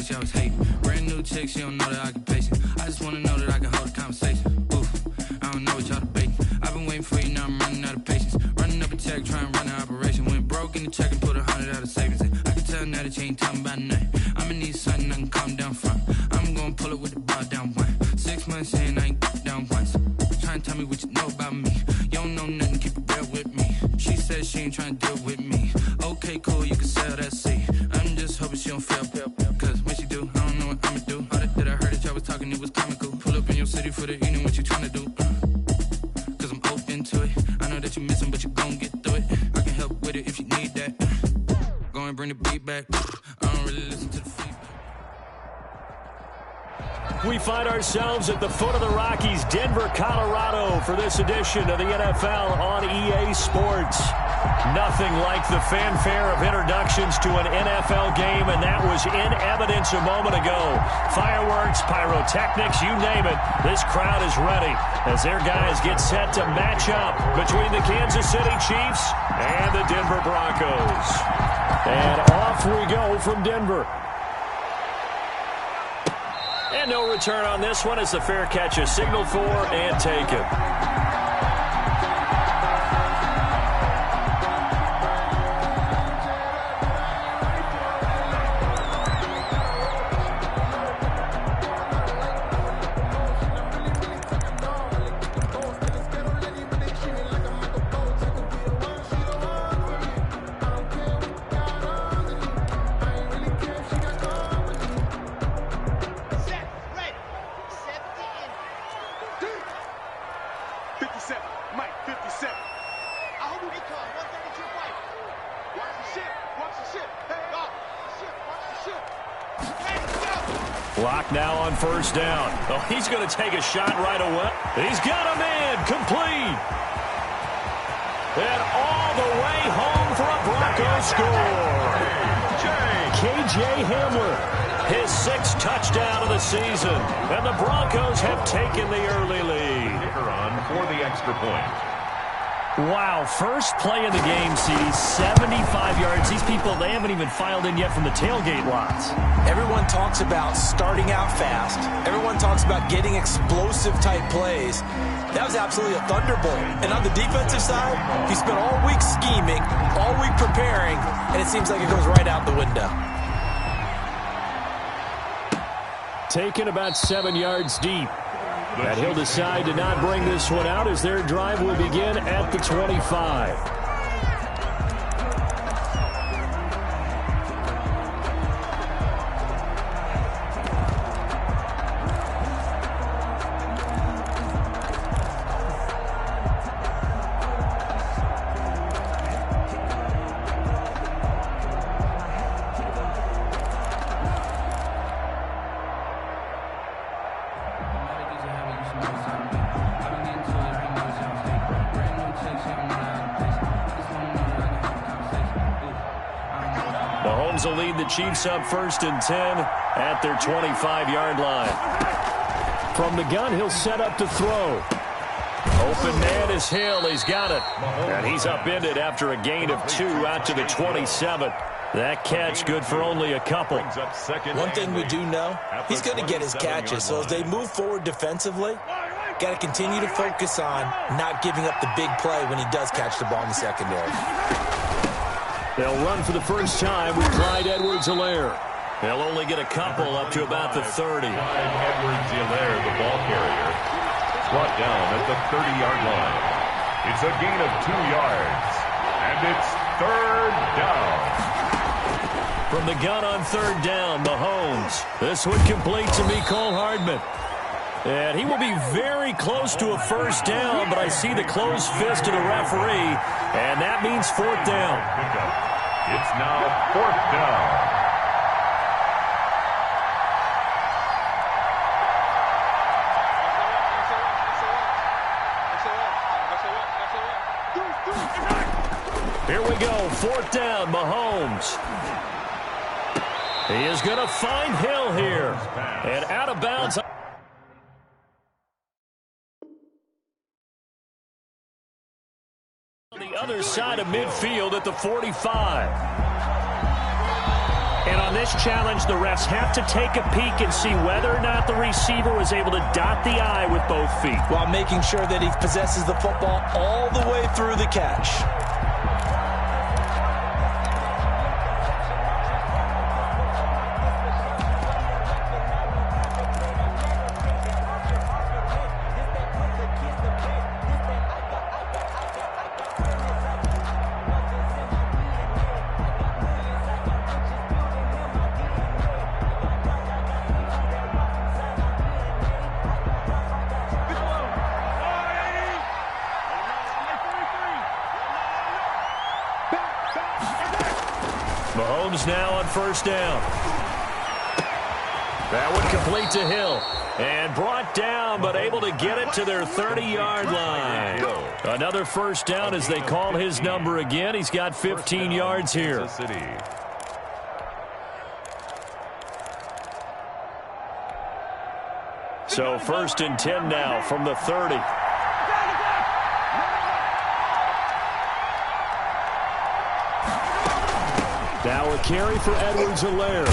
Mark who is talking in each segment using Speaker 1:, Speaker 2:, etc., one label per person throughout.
Speaker 1: she always hate. Brand new chick, she don't know the occupation. I just wanna know that I can hold a conversation. Oof, I don't know what y'all debating. I've been waiting for you, now I'm running out of patience. Running up a check, trying to run an operation. Went broke in the check and put 100 out of savings in. I can tell now that you ain't talking about nothing. I'ma need something I can calm down front. I'm gonna pull it with the bar down one. 6 months in, I ain't down once. Trying to tell me what you know about me. You don't know nothing, keep it real with me. She said she ain't trying to deal with me. Okay, cool, you can sell that seat. I'm just hoping she don't fail. Cause when she do, I don't know what I'ma do. All that I heard that y'all was talking, it was comical. Pull up in your city for the evening, what you trying to do? Cause I'm open to it. I know that you missing, but you gon' get through it. I can help with it if you need that. Go and bring the beat back. I don't really listen to the feedback.
Speaker 2: We find ourselves at the foot of the Rockies, Denver, Colorado, for this edition of the NFL on EA Sports. Nothing like the fanfare of introductions to an NFL game, and that was in evidence a moment ago. Fireworks, pyrotechnics, you name it. This crowd is ready as their guys get set to match up between the Kansas City Chiefs and the Denver Broncos. And off we go from Denver. And no return on this one as the fair catch is signaled for and taken. Clock now on first down. Oh, he's going to take a shot right away. He's got a man complete. And all the way home for a Broncos score. KJ Hamler, his 6th touchdown of the season. And the Broncos have taken the early lead.
Speaker 3: On for the extra point.
Speaker 2: Wow, first play of the game, CD, 75 yards. These people, they haven't even filed in yet from the tailgate lots.
Speaker 4: Everyone talks about starting out fast. Everyone talks about getting explosive-type plays. That was absolutely a thunderbolt. And on the defensive side, he spent all week scheming, all week preparing, and it seems like it goes right out the window.
Speaker 2: Taken about 7 yards deep. And he'll decide to not bring this one out as their drive will begin at the 25. Mahomes will lead the Chiefs up 1st and 10 at their 25-yard line. From the gun, he'll set up to throw. Open man is Hill. He's got it. And he's upended after a gain of 2 out to the 27. That catch good for only a couple.
Speaker 4: One thing we do know, he's going to get his catches. So as they move forward defensively, got to continue to focus on not giving up the big play when he does catch the ball in the secondary.
Speaker 2: They'll run for the first time with Clyde Edwards-Helaire. They'll only get a couple up to about the 30.
Speaker 3: Clyde Edwards-Helaire, the ball carrier, brought down at the 30-yard line. It's a gain of 2 yards, and it's 3rd down.
Speaker 2: From the gun on 3rd down, Mahomes. This one complete to Mecole Hardman. And he will be very close to a first down, but I see the closed fist of the referee, and that means 4th down.
Speaker 3: It's now 4th down.
Speaker 2: Here we go, 4th down, Mahomes. He is going to find Hill here. And out of bounds. On the other side of midfield at the 45. And And on this challenge, the refs have to take a peek and see whether or not the receiver was able to dot the I with both feet,
Speaker 4: while making sure that he possesses the football all the way through the catch.
Speaker 2: Mahomes now on first down. That would complete to Hill. And brought down, but able to get it to their 30-yard line. Another first down as they call his number again. He's got 15 yards here. So first and 10 now from the 30. Now a carry for Edwards-Helaire.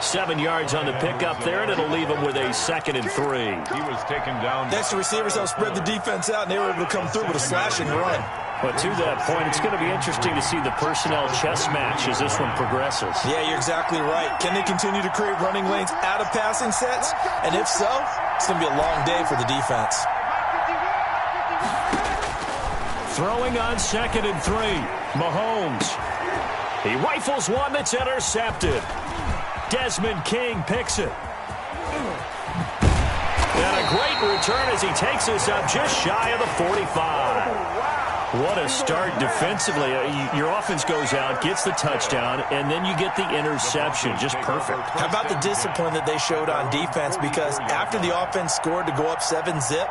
Speaker 2: 7 yards on the pickup there, and it'll leave him with a 2nd and 3.
Speaker 3: He was taken down.
Speaker 4: Next, the receivers helped spread the defense out, and they were able to come through with a slashing run.
Speaker 2: But to that point, it's going to be interesting to see the personnel chess match as this one progresses.
Speaker 4: Yeah, you're exactly right. Can they continue to create running lanes out of passing sets? And if so, it's going to be a long day for the defense.
Speaker 2: Throwing on 2nd and 3. Mahomes. He rifles one that's intercepted. Desmond King picks it. And a great return as he takes us up just shy of the 45. What a start defensively. Your offense goes out, gets the touchdown, and then you get the interception. Just perfect.
Speaker 4: How about the discipline that they showed on defense? Because after the offense scored to go up 7-zip,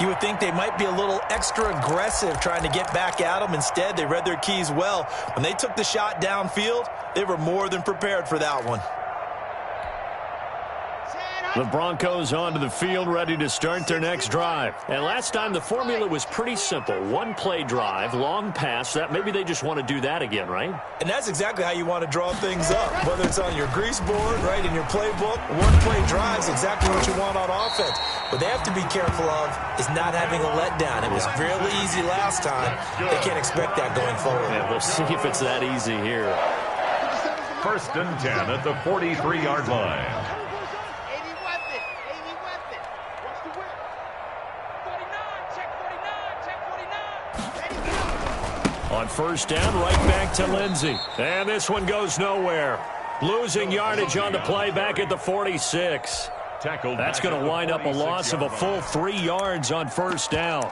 Speaker 4: you would think they might be a little extra aggressive trying to get back at them. Instead, they read their keys well. When they took the shot downfield, they were more than prepared for that one.
Speaker 2: The Broncos onto the field, ready to start their next drive. And last time, the formula was pretty simple. One-play drive, long pass. That maybe they just want to do that again, right?
Speaker 4: And that's exactly how you want to draw things up. Whether it's on your grease board, right, in your playbook, one-play drive is exactly what you want on offense. What they have to be careful of is not having a letdown. It was fairly easy last time. They can't expect that going forward.
Speaker 2: Yeah, we'll see if it's that easy here.
Speaker 3: First and 10 at the 43-yard line.
Speaker 2: On first down, right back to Lindsey. And this one goes nowhere. Losing yardage on the play back at the 46. That's going to wind up a loss of a full 3 yards on first down.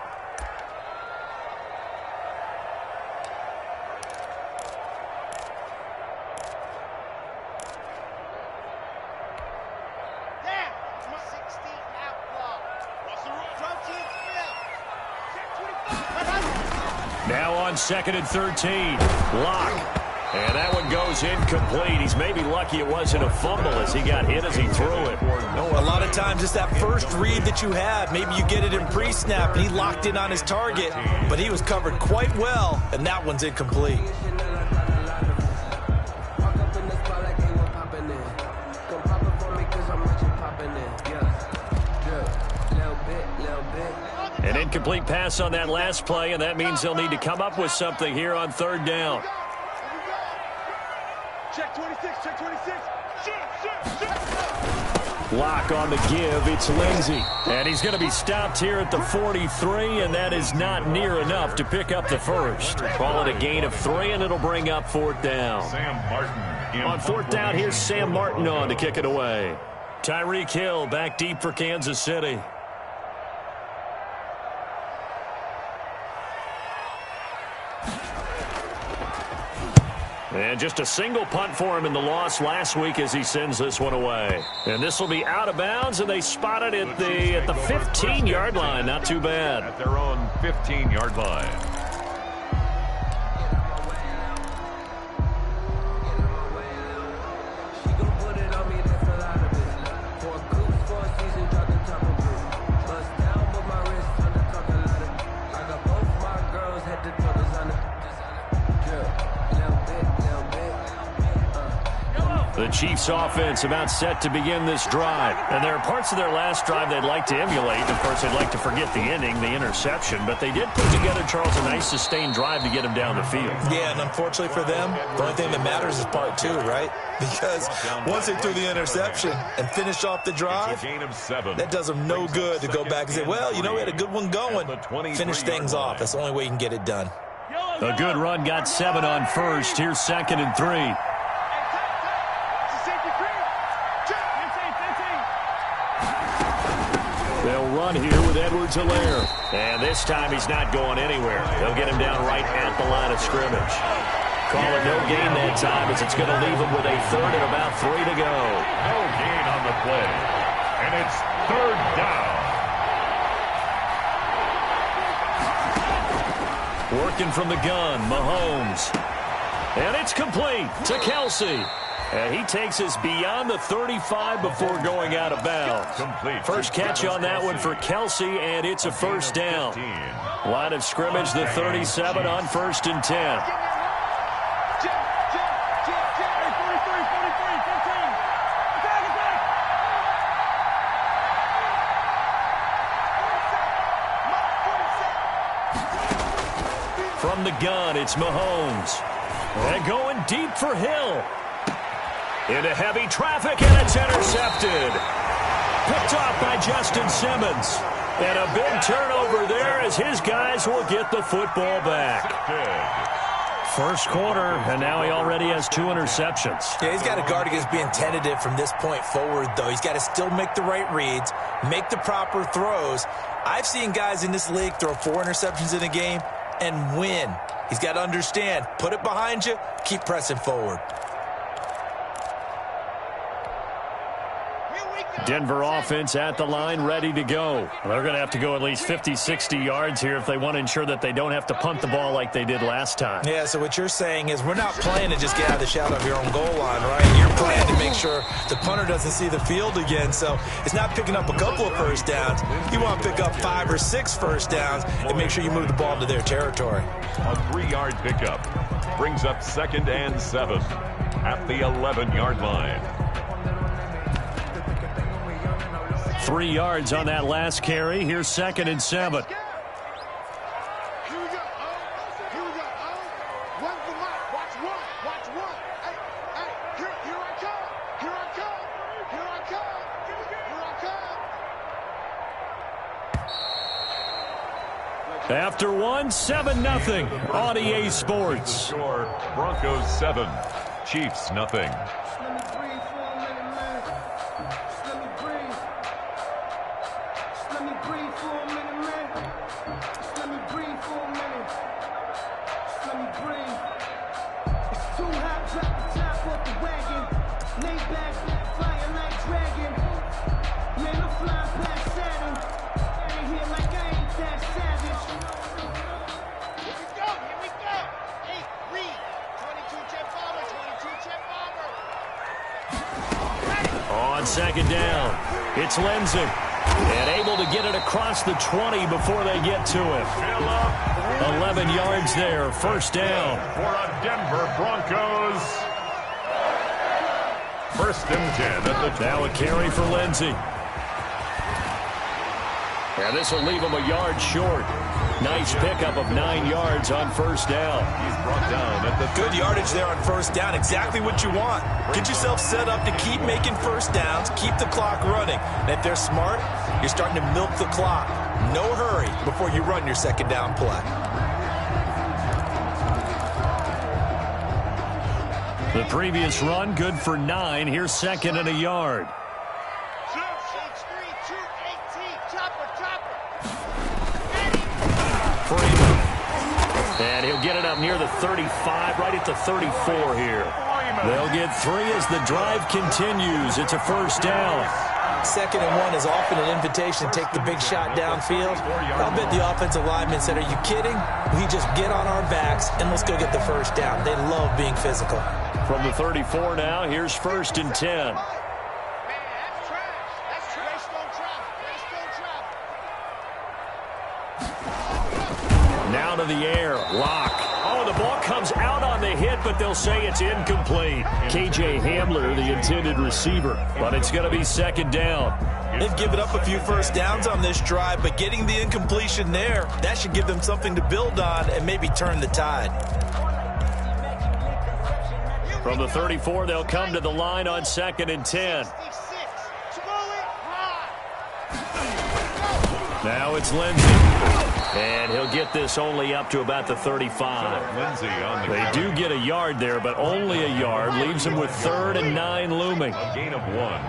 Speaker 2: Now on 2nd and 13. Lock. And that one goes incomplete. He's maybe lucky it wasn't a fumble as he got hit as he threw it.
Speaker 4: A lot of times it's that first read that you have. Maybe you get it in pre-snap. He locked in on his target, but he was covered quite well, and that one's incomplete.
Speaker 2: An incomplete pass on that last play, and that means they'll need to come up with something here on third down.
Speaker 5: Check 26, check 26.
Speaker 2: Lock on the give. It's Lindsey. And he's going to be stopped here at the 43, and that is not near enough to pick up the first. Call it a gain of 3, and it'll bring up fourth down.
Speaker 3: Sam Martin.
Speaker 2: On fourth down, here's Sam Martin on to kick it away. Tyreek Hill back deep for Kansas City. And just a single punt for him in the loss last week as he sends this one away. And this will be out of bounds, and they spot it at the 15-yard line. Not too bad.
Speaker 3: At their own 15-yard line.
Speaker 2: Chiefs offense about set to begin this drive. And there are parts of their last drive they'd like to emulate. Of course, they'd like to forget the ending, the interception. But they did put together, Charles, a nice sustained drive to get them down the field.
Speaker 4: Yeah, and unfortunately for them, the only thing that matters is part two, right? Because once they threw the interception and finished off the drive, that does them no good to go back and say, well, you know, we had a good one going. Finish things off. That's the only way you can get it done.
Speaker 2: A good run got 7 on first. Here's 2nd and 3. They'll run here with Edwards-Helaire. And this time he's not going anywhere. They'll get him down right at the line of scrimmage. Call it no gain that time as it's going to leave him with a 3rd and about 3 to go.
Speaker 3: No gain on the play. And it's 3rd down.
Speaker 2: Working from the gun, Mahomes. And it's complete to Kelce. And he takes us beyond the 35 before going out of bounds. First catch on that one for Kelce, and it's a 1st down. Line of scrimmage, the 37 on 1st and 10. From the gun, it's Mahomes. And going deep for Hill. Into heavy traffic, and it's intercepted. Picked off by Justin Simmons. And a big turnover there as his guys will get the football back. First quarter, and now he already has 2 interceptions.
Speaker 4: Yeah, he's got to guard against being tentative from this point forward, though. He's got to still make the right reads, make the proper throws. I've seen guys in this league throw 4 interceptions in a game and win. He's got to understand, put it behind you, keep pressing forward.
Speaker 2: Denver offense at the line, ready to go. They're going to have to go at least 50, 60 yards here if they want to ensure that they don't have to punt the ball like they did last time.
Speaker 4: Yeah, so what you're saying is we're not playing to just get out of the shadow of your own goal line, right? You're playing to make sure the punter doesn't see the field again. So it's not picking up a couple of first downs. You want to pick up 5 or 6 first downs and make sure you move the ball into their territory.
Speaker 3: A 3-yard pickup brings up 2nd and 7 at the 11-yard line.
Speaker 2: 3 yards on that last carry. Here's 2nd and 7.
Speaker 5: Here we go. Here we go. One for Mike. Watch one. Watch one. Hey, here I come. Here I come. Here I come. Here I come.
Speaker 2: After one, 7-0 on EA Sports.
Speaker 3: Score, Broncos 7, Chiefs nothing.
Speaker 2: On 2nd down, it's Lindsey. And able to get it across the 20 before they get to him. 11 yards there, 1st down.
Speaker 3: For a Denver Broncos. 1st and 10 at the 20.
Speaker 2: Now a carry for Lindsey. And this will leave him a yard short. Nice pickup of 9 yards on 1st down.
Speaker 3: He's brought down at the
Speaker 4: good yardage there on 1st down. Exactly what you want. Get yourself set up to keep making first downs, keep the clock running. And if they're smart, you're starting to milk the clock. No hurry before you run your 2nd down play.
Speaker 2: The previous run, good for 9. Here's 2nd and a yard. And he'll get it up near the 35, right at the 34 here. They'll get 3 as the drive continues. It's a 1st down.
Speaker 4: 2nd and 1 is often an invitation to take the big shot downfield. I'll bet the offensive lineman said, are you kidding? We just get on our backs and let's go get the 1st down. They love being physical.
Speaker 2: From the 34 now, here's 1st and 10. Now to the air. Lock. Oh, the ball comes out on the hit, but they'll say it's incomplete. K.J. Hamler, the intended receiver, but it's going to be second down.
Speaker 4: They've given up a few first downs on this drive, but getting the incompletion there, that should give them something to build on and maybe turn the tide.
Speaker 2: From the 34, they'll come to the line on 2nd and 10. Now it's Lindsey. And he'll get this only up to about the 35.
Speaker 3: Lindsey on the
Speaker 2: They do get a yard there, but only a yard. Leaves them with 3rd and 9 looming.
Speaker 3: A gain of 1.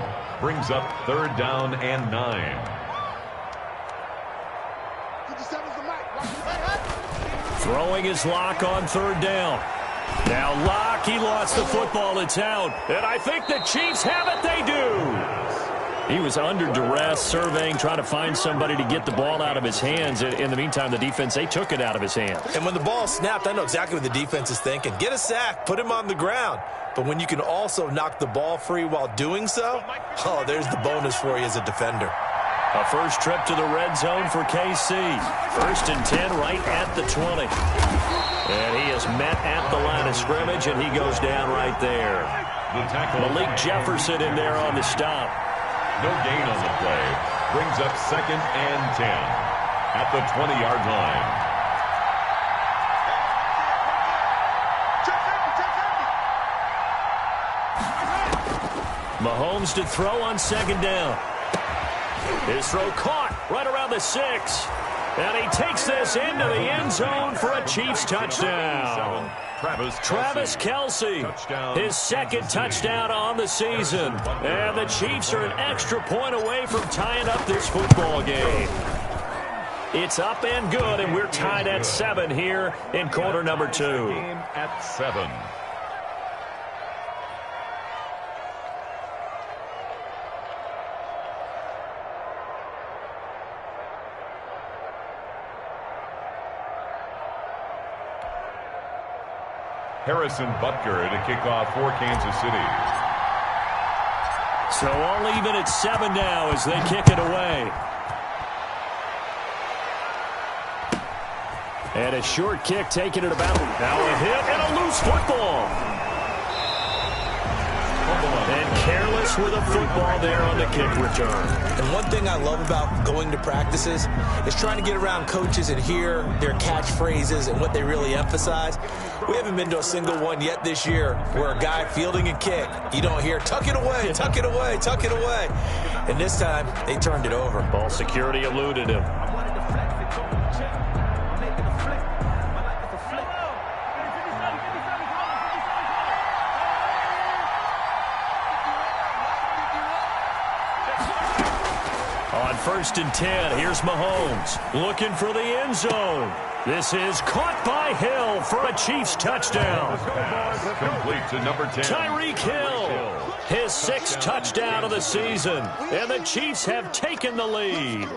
Speaker 3: Brings up 3rd down and 9.
Speaker 2: Throwing his Lock on 3rd down. Now Lock, he lost the football. It's out. And I think the Chiefs have it. They do. He was under duress, surveying, trying to find somebody to get the ball out of his hands. In the meantime, the defense, they took it out of his hands.
Speaker 4: And when the ball snapped, I know exactly what the defense is thinking. Get a sack, put him on the ground. But when you can also knock the ball free while doing so, oh, there's the bonus for you as a defender.
Speaker 2: A first trip to the red zone for KC. 1st and 10 right at the 20. And he is met at the line of scrimmage, and he goes down right there.
Speaker 3: The tackle.
Speaker 2: Malik Jefferson in there on the stop.
Speaker 3: No gain on the play. Brings up 2nd and 10 at the 20-yard line.
Speaker 2: Mahomes to throw on 2nd down. His throw caught right around the 6. And he takes this into the end zone for a Chiefs touchdown. Travis Kelce, his 2nd touchdown on the season. And the Chiefs are an extra point away from tying up this football game. It's up and good, and we're tied at 7 here in quarter number 2.
Speaker 3: At 7. Harrison Butker to kick off for Kansas City.
Speaker 2: So all even at 7 now as they kick it away. And a short kick taking it about. Now a hit and a loose football. And careless with a football there on the kick return.
Speaker 4: And one thing I love about going to practices is trying to get around coaches and hear their catchphrases and what they really emphasize. We haven't been to a single one yet this year where a guy fielding a kick, you don't hear, tuck it away, tuck it away, tuck it away. And this time, they turned it over.
Speaker 2: Ball security eluded him. On 1st and 10, here's Mahomes looking for the end zone. This is caught by Hill for a Chiefs touchdown.
Speaker 3: Complete to number 10.
Speaker 2: Tyreek Hill, his 6th touchdown of the season, and the Chiefs have taken the lead.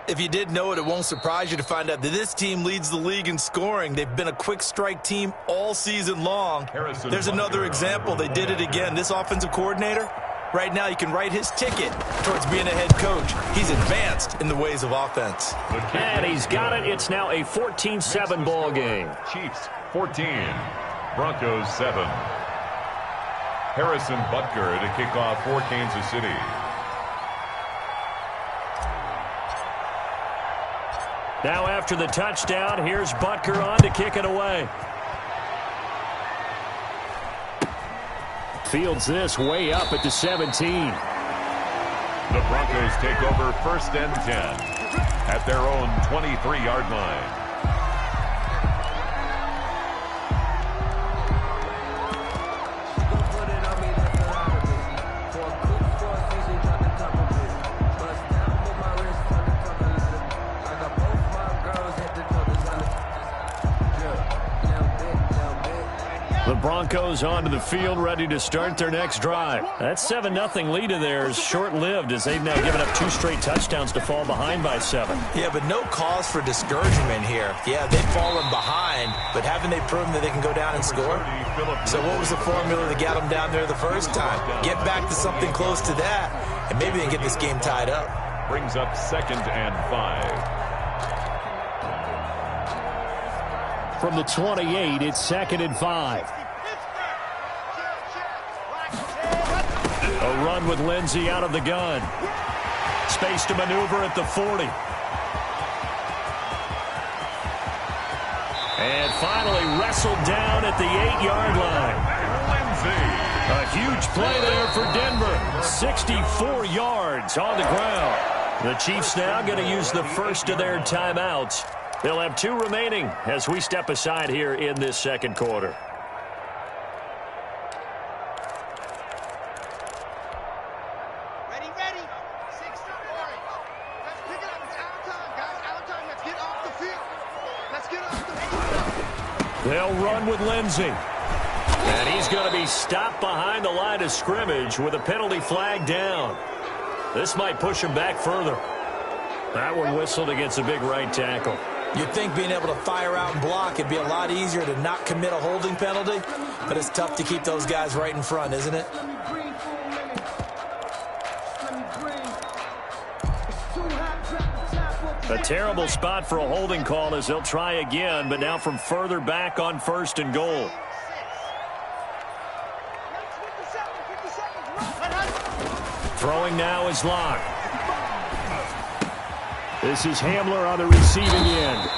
Speaker 4: If you did know it, it won't surprise you to find out that this team leads the league in scoring. They've been a quick strike team all season long. There's another example. They did it again. This offensive coordinator, right now you can write his ticket towards being a head coach. He's advanced in the ways of offense.
Speaker 2: And he's got it. It's now a 14-7 ball game.
Speaker 3: Chiefs 14, Broncos 7. Harrison Butker to kick off for Kansas City.
Speaker 2: Now after the touchdown, here's Butker on to kick it away. Fields this way up at the 17.
Speaker 3: The Broncos take over 1st and 10 at their own 23-yard line.
Speaker 2: The Broncos onto the field, ready to start their next drive. That 7-0 lead of theirs short-lived as they've now given up 2 straight touchdowns to fall behind by 7.
Speaker 4: Yeah, but no cause for discouragement here. Yeah, they've fallen behind, but haven't they proven that they can go down and score? So what was the formula that got them down there the first time? Get back to something close to that, and maybe they can get this game tied up.
Speaker 3: Brings up 2nd and 5.
Speaker 2: from the 28. It's 2nd and 5. A run with Lindsey out of the gun. Space to maneuver at the 40. And finally wrestled down at the 8-yard line. A huge play there for Denver. 64 yards on the ground. The Chiefs now going to use the first of their timeouts. They'll have 2 remaining as we step aside here in this second quarter.
Speaker 5: Ready. 6 to 4. Let's pick it up. It's our time, guys. Our time. Let's get off the field. Let's get off the field.
Speaker 2: They'll run with Lindsey. And he's going to be stopped behind the line of scrimmage with a penalty flag down. This might push him back further. That one whistled against a big right tackle.
Speaker 4: You'd think being able to fire out and block it'd be a lot easier to not commit a holding penalty, but it's tough to keep those guys right in front, isn't it?
Speaker 2: A terrible spot for a holding call as they'll try again, but now from further back on 1st and goal. Throwing now is Locke. This is Hamler on the receiving end.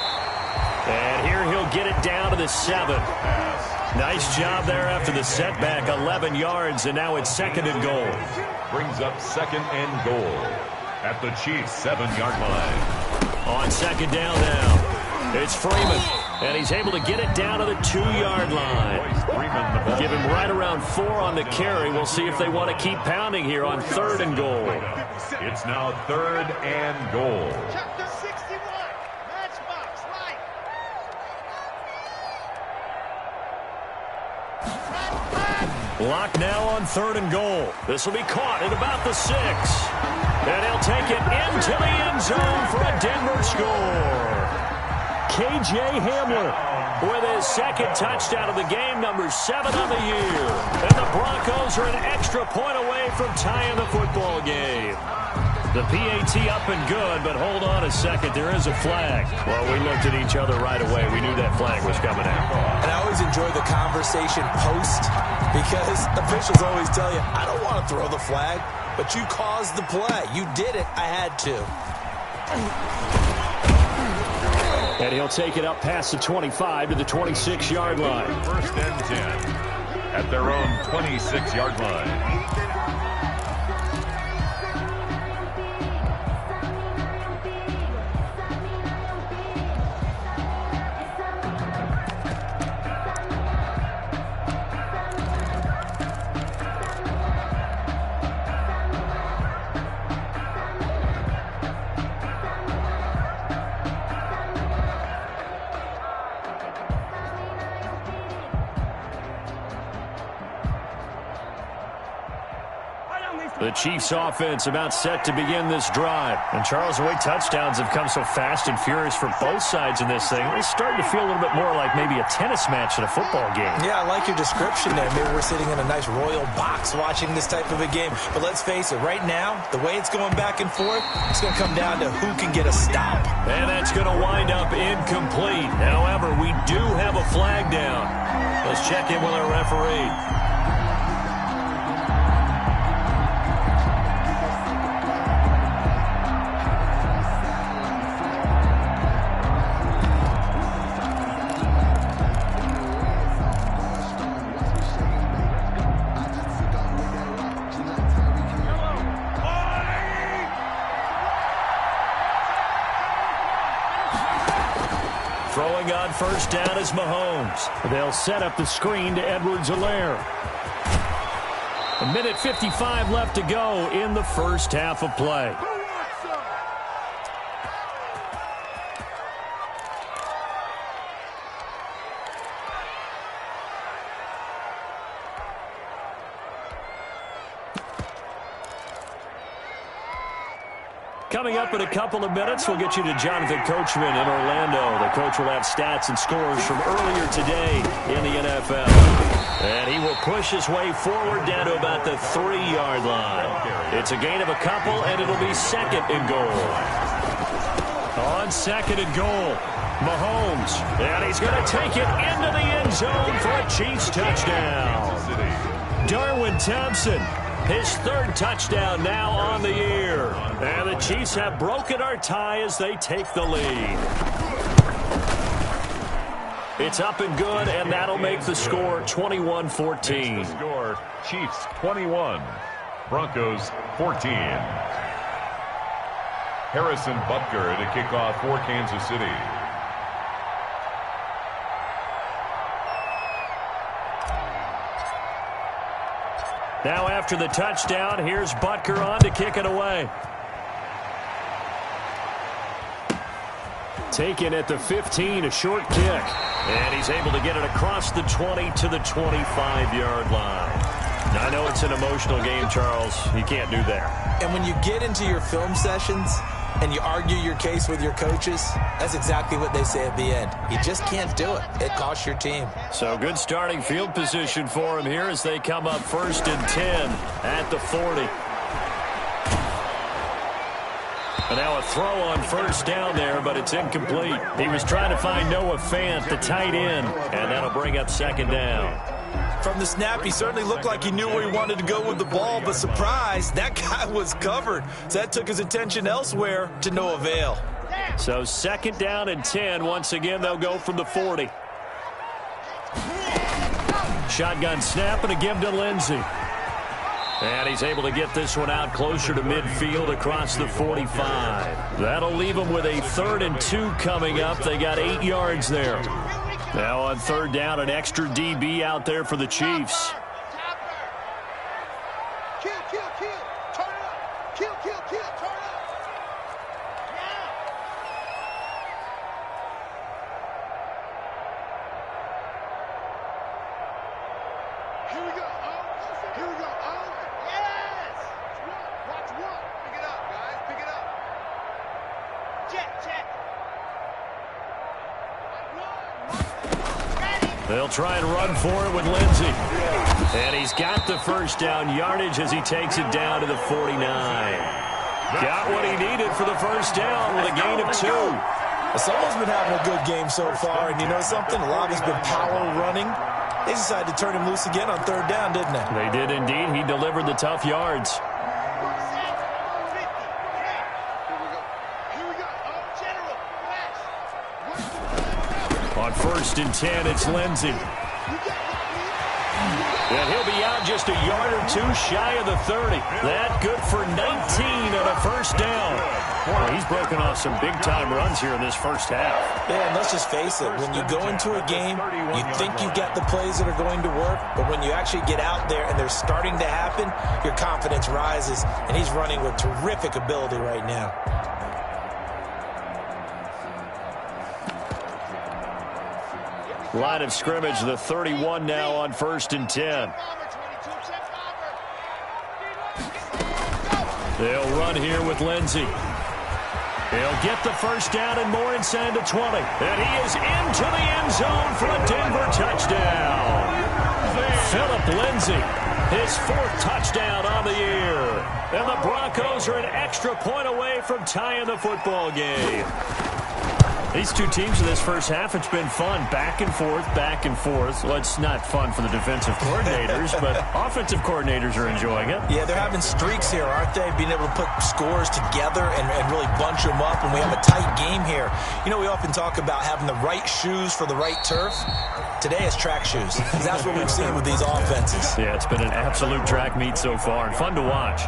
Speaker 2: And here he'll get it down to the 7. Nice job there after the setback. 11 yards, and now it's 2nd and goal.
Speaker 3: Brings up 2nd and goal at the Chiefs' 7-yard line.
Speaker 2: On 2nd down now, it's Freeman. And he's able to get it down to the 2-yard line. Give him right around 4 on the carry. We'll see if they want to keep pounding here on 3rd and goal.
Speaker 3: It's now 3rd and goal.
Speaker 5: Chapter 61. Matchbox light.
Speaker 2: Lock now on 3rd and goal. This will be caught at about the 6. And he'll take it into the end zone for a Denver score. K.J. Hamler with his 2nd touchdown of the game, number 7 on the year. And the Broncos are an extra point away from tying the football game. The PAT up and good, but hold on a second. There is a flag. Well, we looked at each other right away. We knew that flag was coming out.
Speaker 4: And I always enjoy the conversation post because officials always tell you, I don't want to throw the flag, but you caused the play. You did it. I had to.
Speaker 2: And he'll take it up past the 25 to the 26-yard line.
Speaker 3: 1st and 10 at their own 26-yard line.
Speaker 2: The Chiefs offense about set to begin this drive. And Charles, the way touchdowns have come so fast and furious for both sides in this thing, it's starting to feel a little bit more like maybe a tennis match in a football game.
Speaker 4: Yeah, I like your description there. Maybe we're sitting in a nice royal box watching this type of a game. But let's face it, right now, the way it's going back and forth, it's going to come down to who can get a stop.
Speaker 2: And that's going to wind up incomplete. However, we do have a flag down. Let's check in with our referee. Throwing on 1st down is Mahomes. They'll set up the screen to Edwards-Helaire. 1:55 left to go in the first half of play. Coming up in a couple of minutes, we'll get you to Jonathan Coachman in Orlando. The coach will have stats and scores from earlier today in the NFL. And he will push his way forward down to about the 3-yard line. It's a gain of a couple, and it'll be 2nd and goal. On 2nd and goal, Mahomes, and he's going to take it into the end zone for a Chiefs touchdown. Darwin Thompson, his third touchdown now on the year. And the Chiefs have broken our tie as they take the lead. It's up and good, and that'll make the score 21-14.
Speaker 3: The score, Chiefs 21, Broncos 14. Harrison Butker to kick off for Kansas City.
Speaker 2: Now after the touchdown, here's Butker on to kick it away. Taken at the 15, a short kick. And he's able to get it across the 20 to the 25-yard line. Now, I know it's an emotional game, Charles. You can't do that.
Speaker 4: And when you get into your film sessions and you argue your case with your coaches, that's exactly what they say at the end. You just can't do it. It costs your team.
Speaker 2: So good starting field position for him here as they come up 1st and 10 at the 40. And now a throw on first down there, but it's incomplete. He was trying to find Noah Fant, the tight end, and that'll bring up 2nd down.
Speaker 4: From the snap, he certainly looked like he knew where he wanted to go with the ball, but surprise, that guy was covered. So that took his attention elsewhere to no avail.
Speaker 2: So 2nd down and 10. Once again, they'll go from the 40. Shotgun snap and a give to Lindsey. And he's able to get this one out closer to midfield across the 45. That'll leave him with a 3rd and 2 coming up. They got 8 yards there. Now on 3rd down, an extra DB out there for the Chiefs.
Speaker 5: Kill, kill, kill. Turn it up. Kill, kill, kill. Turn it up. Now. Here we go. Oh, here we go. Oh, yes. Watch one. Pick it up, guys. Pick it up. Check, check.
Speaker 2: They'll try and run for it with Lindsey. And he's got the first down yardage as he takes it down to the 49. Got what he needed for the first down with a gain of 2.
Speaker 4: Someone's been having a good game so far, and you know something? A lot of it's been power running. They decided to turn him loose again on 3rd down, didn't they?
Speaker 2: They did indeed. He delivered the tough yards. On 1st and 10, it's Lindsey. And he'll be out just a yard or 2 shy of the 30. That good for 19 on a first down. Boy, he's broken off some big-time runs here in this first half.
Speaker 4: Yeah, and let's just face it. When you go into a game, you think you've got the plays that are going to work, but when you actually get out there and they're starting to happen, your confidence rises, and he's running with terrific ability right now.
Speaker 2: Line of scrimmage, the 31 now on 1st and 10. They'll run here with Lindsey. He'll get the first down and more inside the 20. And he is into the end zone for a Denver touchdown. Phillip Lindsey, his 4th touchdown on the year. And the Broncos are an extra point away from tying the football game. These two teams in this first half, it's been fun. Back and forth, back and forth. Well, it's not fun for the defensive coordinators, but offensive coordinators are enjoying it.
Speaker 4: Yeah, they're having streaks here, aren't they? Being able to put scores together and really bunch them up, and we have a tight game here. You know, we often talk about having the right shoes for the right turf. Today it's track shoes. That's what we've seen with these offenses.
Speaker 2: Yeah, it's been an absolute track meet so far, and fun to watch.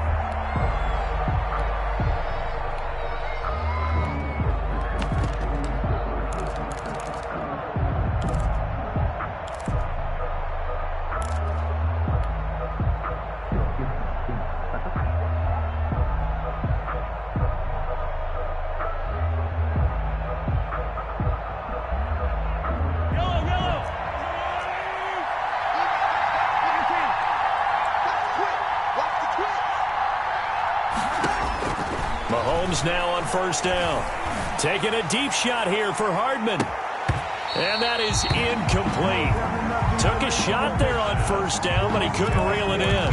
Speaker 2: Mahomes now on first down. Taking a deep shot here for Hardman. And that is incomplete. Took a shot there on first down, but he couldn't reel it in.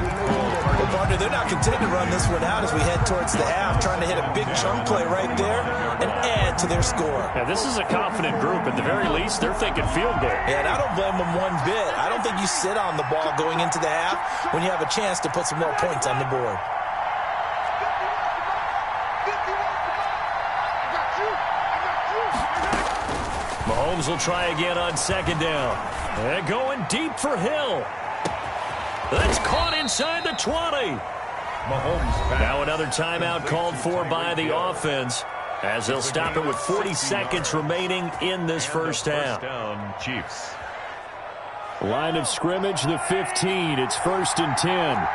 Speaker 4: Well, partner, they're not content to run this one out as we head towards the half, trying to hit a big chunk play right there and add to their score.
Speaker 2: Yeah, this is a confident group. At the very least, they're thinking field goal.
Speaker 4: Yeah, and I don't blame them one bit. I don't think you sit on the ball going into the half when you have a chance to put some more points on the board.
Speaker 2: Mahomes will try again on second down. And going deep for Hill. That's caught inside the 20.
Speaker 3: Mahomes.
Speaker 2: Now another timeout called for by the offense as they'll stop it with 40 seconds remaining in this first half.
Speaker 3: Down, Chiefs.
Speaker 2: Line of scrimmage, the 15. It's 1st and 10.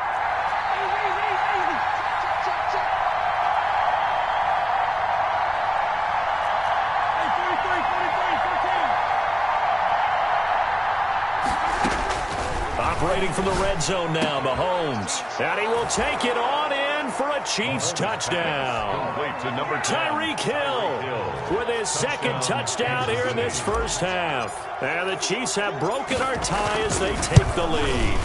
Speaker 2: Operating from the red zone now, Mahomes. And he will take it on in for a Chiefs touchdown. Tyreek Hill with his second touchdown here in this first half. And the Chiefs have broken our tie as they take the lead.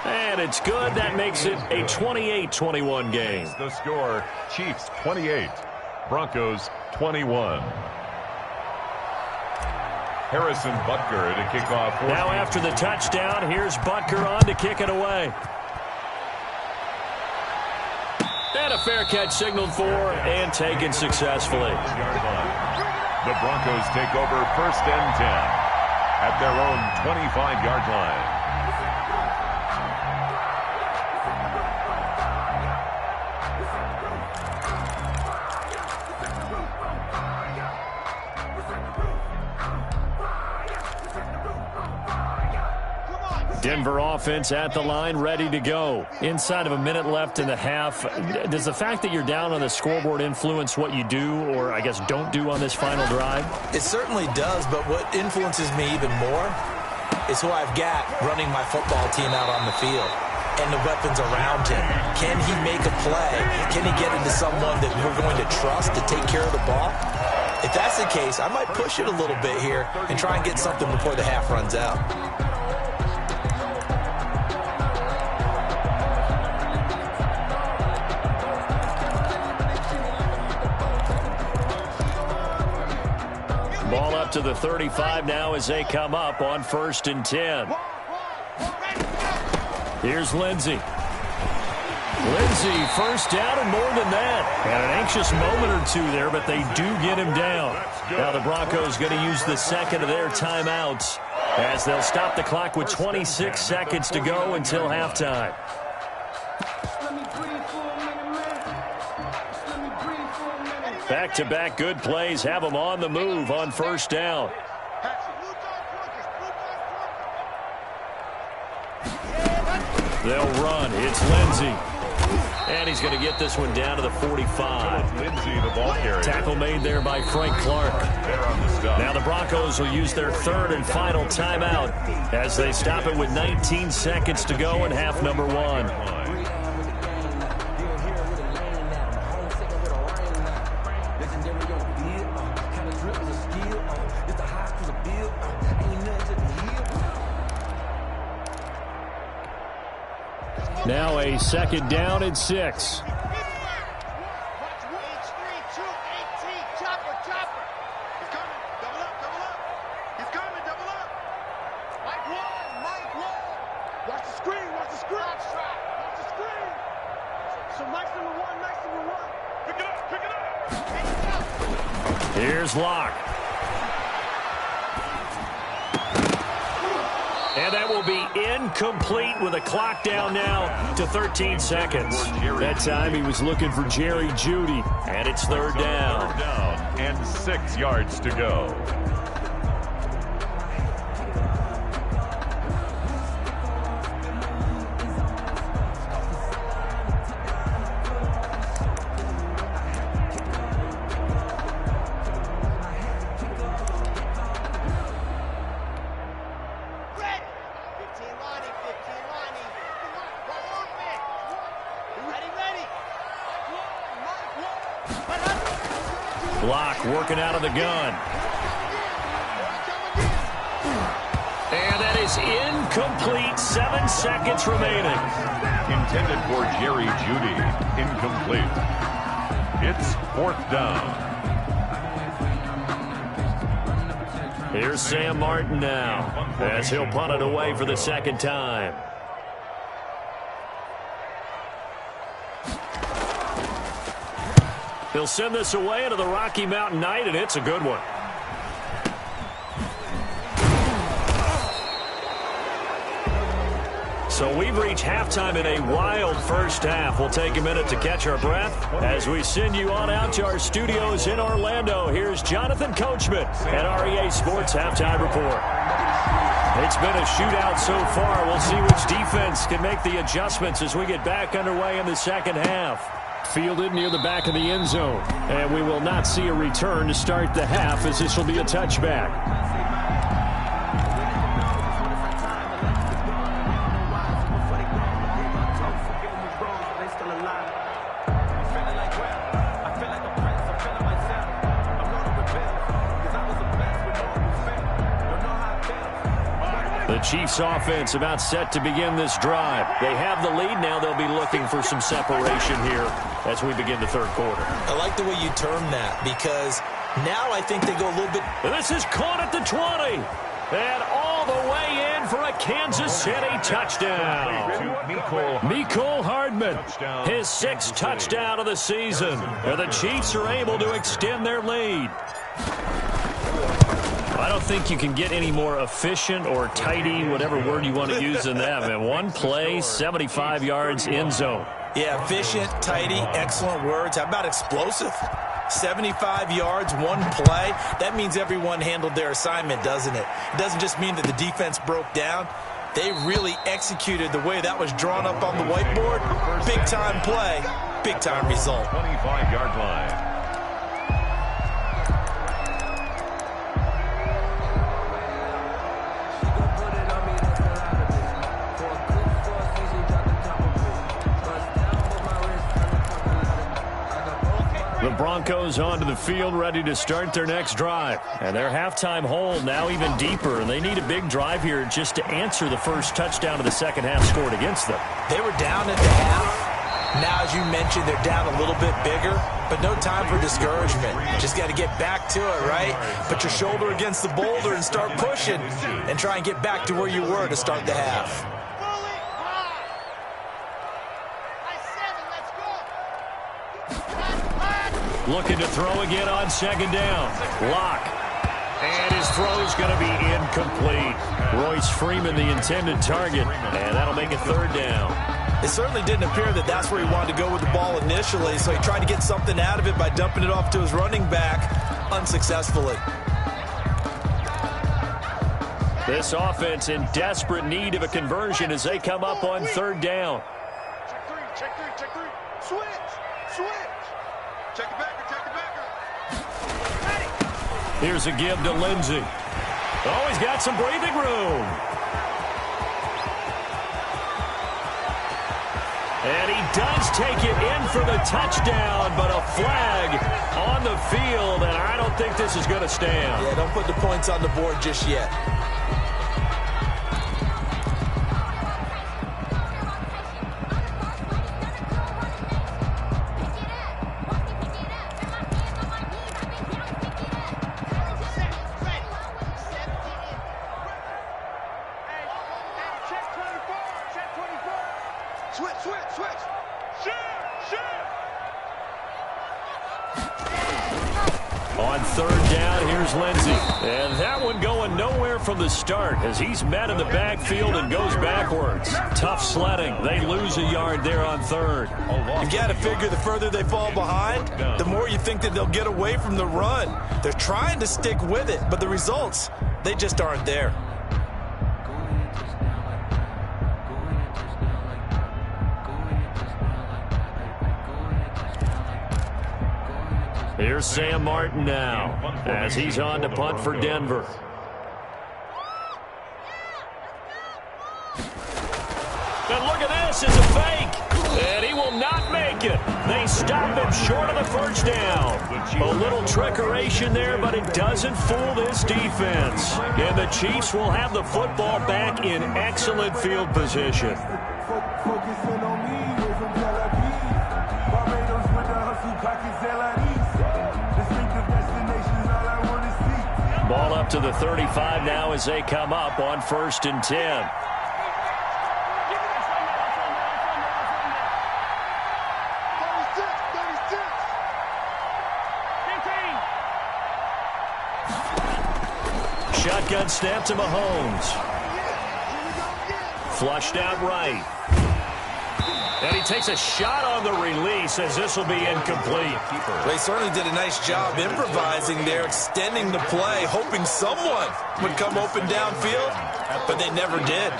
Speaker 2: And it's good. That makes it a 28-21 game.
Speaker 3: The score, Chiefs 28, Broncos 21. Harrison Butker to kick off.
Speaker 2: Now after the touchdown, here's Butker on to kick it away. And a fair catch signaled for and taken successfully.
Speaker 3: The Broncos take over 1st and 10 at their own 25-yard line.
Speaker 2: Denver offense at the line, ready to go. Inside of a minute left in the half. Does the fact that you're down on the scoreboard influence what you do or, I guess, don't do on this final drive?
Speaker 4: It certainly does, but what influences me even more is who I've got running my football team out on the field and the weapons around him. Can he make a play? Can he get into someone that we're going to trust to take care of the ball? If that's the case, I might push it a little bit here and try and get something before the half runs out.
Speaker 2: Ball up to the 35 now as they come up on 1st and 10. Here's Lindsey. Lindsey, first down and more than that. Had an anxious moment or two there, but they do get him down. Now the Broncos going to use the second of their timeouts as they'll stop the clock with 26 seconds to go until halftime. Back-to-back good plays have them on the move on 1st down. They'll run. It's Lindsey. And he's going to get this one down to the 45.
Speaker 3: Lindsey, the ball carrier.
Speaker 2: Tackle made there by Frank Clark. Now the Broncos will use their 3rd and final timeout as they stop it with 19 seconds to go in half number 1. Now a 2nd down and 6. Here's Locke. And that will be incomplete with a clock down now to 13 seconds. That time he was looking for Jerry Jeudy, and it's 3rd down.
Speaker 3: And 6 yards to go.
Speaker 2: Locke working out of the gun. And that is incomplete. 7 seconds remaining.
Speaker 3: intended for Jerry Jeudy. Incomplete. It's 4th down.
Speaker 2: Here's Sam Martin now, as he'll punt it away for the second time. He'll send this away into the Rocky Mountain Night, and it's a good one. So we've reached halftime in a wild first half. We'll take a minute to catch our breath as we send you on out to our studios in Orlando. Here's Jonathan Coachman at REA Sports Halftime Report. It's been a shootout so far. We'll see which defense can make the adjustments as we get back underway in the second half. Fielded near the back of the end zone. And we will not see a return to start the half, as this will be a touchback. The Chiefs offense about set to begin this drive. They have the lead now. They'll be looking for some separation here as we begin the third quarter.
Speaker 4: I like the way you term that, because now I think they go a little bit.
Speaker 2: This is caught at the 20. And all the way in for a Kansas City touchdown. Mecole Hardman, his 6th touchdown of the season. And the Chiefs are able to extend their lead. I don't think you can get any more efficient or tidy, whatever word you want to use in that. Man, one play, 75 yards, end zone.
Speaker 4: Yeah, efficient, tidy, excellent words. How about explosive? 75 yards, one play. That means everyone handled their assignment, doesn't it? It doesn't just mean that the defense broke down. They really executed the way that was drawn up on the whiteboard. Big-time play, big-time result.
Speaker 3: 25-yard line.
Speaker 2: The Broncos onto the field, ready to start their next drive. And their halftime hole now even deeper. And they need a big drive here just to answer the first touchdown of the second half scored against them.
Speaker 4: They were down at the half. Now, as you mentioned, they're down a little bit bigger, but no time for discouragement. Just got to get back to it, right? Put your shoulder against the boulder and start pushing and try and get back to where you were to start the half.
Speaker 2: Looking to throw again on second down. Lock. And his throw's going to be incomplete. Royce Freeman, the intended target. And that'll make it 3rd down.
Speaker 4: It certainly didn't appear that that's where he wanted to go with the ball initially, so he tried to get something out of it by dumping it off to his running back unsuccessfully.
Speaker 2: This offense in desperate need of a conversion as they come up on 3rd down.
Speaker 5: Check three, check three, check three. Switch. Check it back.
Speaker 2: Here's a give to Lindsey. Oh, he's got some breathing room. And he does take it in for the touchdown, but a flag on the field, and I don't think this is going to stand.
Speaker 4: Yeah, don't put the points on the board just yet.
Speaker 2: On 3rd down, here's Lindsey. And that one going nowhere from the start as he's met in the backfield and goes backwards. Tough sledding. They lose a yard there on 3rd.
Speaker 4: You've got to figure the further they fall behind, the more you think that they'll get away from the run. They're trying to stick with it, but the results, they just aren't there.
Speaker 2: Here's Sam Martin now as he's on to punt for Denver. And look at this, it's a fake. And he will not make it. They stop him short of the first down. A little trickeration there, but it doesn't fool this defense. And the Chiefs will have the football back in excellent field position.
Speaker 5: Focusing on
Speaker 2: to the 35 now as they come up on 1st and 10. Shotgun snap to Mahomes. Flushed out right. And he takes a shot on the release as this will be incomplete.
Speaker 4: They certainly did a nice job improvising there, extending the play, hoping someone would come open downfield, but they never did.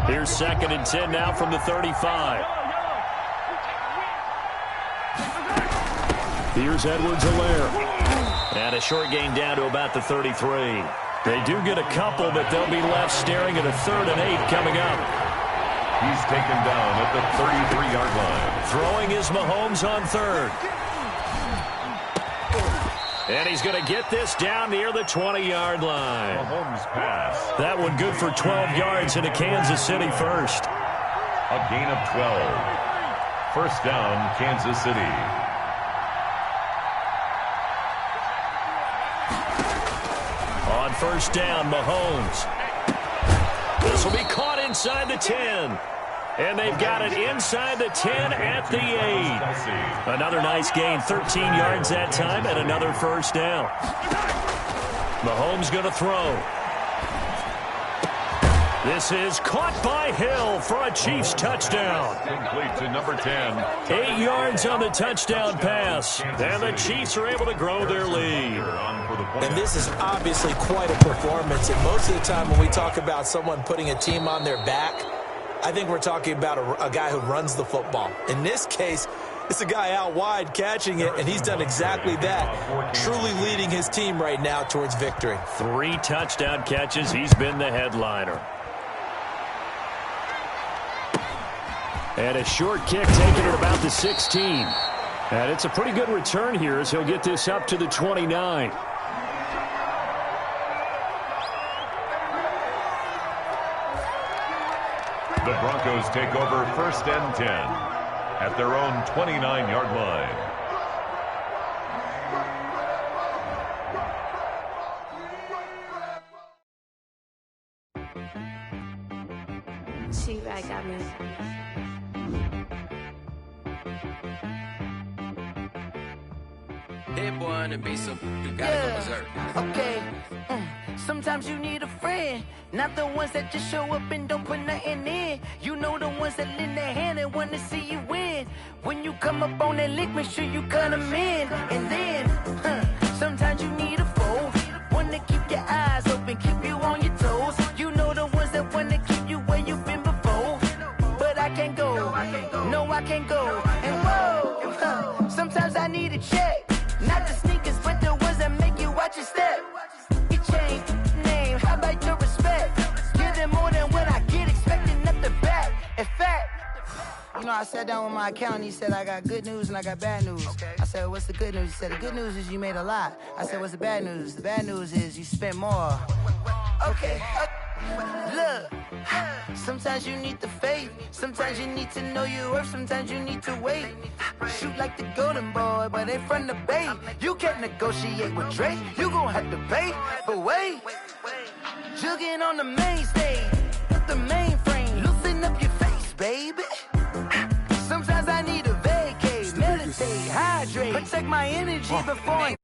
Speaker 2: Here's 2nd and 10 now from the 35. Here's Edwards-Helaire. And a short gain down to about the 33. They do get a couple, but they'll be left staring at a 3rd and 8 coming up.
Speaker 3: He's taken down at the 33-yard line.
Speaker 2: Throwing is Mahomes on 3rd. And he's going to get this down near the 20-yard line.
Speaker 3: Mahomes pass.
Speaker 2: That one good for 12 yards into Kansas City first.
Speaker 3: A gain of 12. First down, Kansas City.
Speaker 2: On 1st down, Mahomes. This will be caught inside the 10. And they've got it inside the 10 at the 8. Another nice gain, 13 yards that time, and another 1st down. Mahomes going to throw. This is caught by Hill for a Chiefs touchdown.
Speaker 3: Complete to number 10.
Speaker 2: 8 yards on the touchdown pass. And the Chiefs are able to grow their lead.
Speaker 4: And this is obviously quite a performance. And most of the time when we talk about someone putting a team on their back, I think we're talking about a guy who runs the football. In this case, it's a guy out wide catching it, and he's done exactly that, truly leading his team right now towards victory.
Speaker 2: 3 touchdown catches. He's been the headliner. And a short kick taken at about the 16. And it's a pretty good return here as he'll get this up to the 29.
Speaker 3: The Broncos take over 1st and 10 at their own 29-yard line.
Speaker 6: She-Rag got me.
Speaker 7: Hit boy on the beat, so you gotta go berserk.
Speaker 8: Okay. Sometimes you need a friend, not the ones that just show up and don't put nothing in. You know the ones that lend their hand and want to see you win. When you come up on that lick, make sure you cut them in. And then, sometimes you need a foe, one to keep your eyes open, keep you on your toes. You know the ones that want to keep you where you've been before. But I can't go, no I can't go. And whoa, sometimes I need a check. Not the sneakers, but the ones that make you watch your step. You change name, how about your respect? Give them more than what I get, expecting nothing back. In fact, you know, I sat down with my accountant. He said, I got good news and I got bad news. I said, what's the good news? He said, the good news is you made a lot. I said, what's the bad news? The bad news is you spent more. Okay. Look, sometimes you need the faith. Sometimes you need to know your worth. Sometimes you need to wait. Shoot like the golden boy, but ain't from the bay. You can't negotiate with Drake. You gon' have to pay. But wait, jugging on the main stage, the mainframe, loosen up your face, baby. Sometimes I need a vacate, meditate, hydrate, protect my energy before